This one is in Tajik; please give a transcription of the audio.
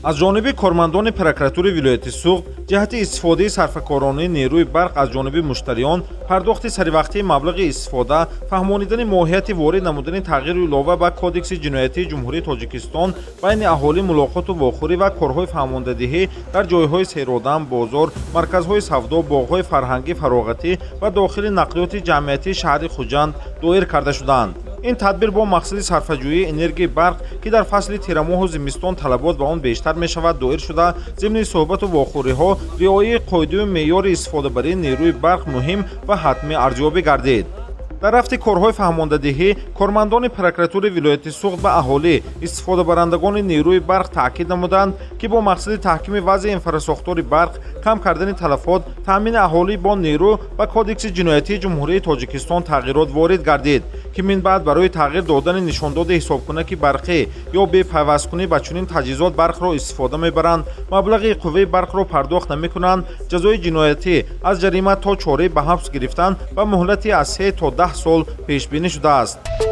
аз ҷониби кормандони прокуратураи вилояти Суғд ҷиҳати истифодаи сарфакоронаи нерӯи барқ аз ҷониби муштариён, пардохти саривақтии маблағи истифода, фаҳмонидани моҳияти ворид намудани тағйиру илова ба кодекси ҷиноятии ҷумҳурии Тоҷикистон байни аҳолӣ мулоқоту вохӯрӣ ва корҳои фаҳмондадиҳӣ дар ҷойҳои серодам, бозор, марказҳои савдо, боғҳои фарҳангӣ фароғатӣ ва дохили нақлиёти ҷамъиятии шаҳри Хуҷанд доир карда шуданд. ин тадбир бо мақсади сарфаҷӯии энергияи барқ ки дар фасли тирамоҳу зимистон талабот ба он бештар мешавад доир шуда, зимни суҳбату вохӯриҳо риояи қоидаҳои меъёри истифодабарии нерӯи барқ муҳим ва ҳатмӣ арзёбӣ гардид. дар рафти корҳои фаҳмондадиҳӣ, кормандони прокуратураи вилояти Суғд ба аҳолӣ истифодабарандагони нерӯи барқ таъкид намуданд, ки бо мақсади таҳкими вазъи инфраструктураи барқ, кам кардани талафот, таъмини аҳолӣ бо нерӯ ба кодекси ҷиноятии ҷумҳурии Тоҷикистон тағйирот ворид гардид, ки минбаъд барои тағйир додани нишондоди ҳисобкунаки барқӣ ё бепайвасткунӣ ба чунин таҷҳизот барқро истифода мебаранд, маблағи қувваи барқро пардохт намекунанд, ҷазои ҷиноятӣ аз ҷарима то чораи ба ҳабс гирифтан ва муҳлати аз 3 то 10 сол пешбинӣ шудааст.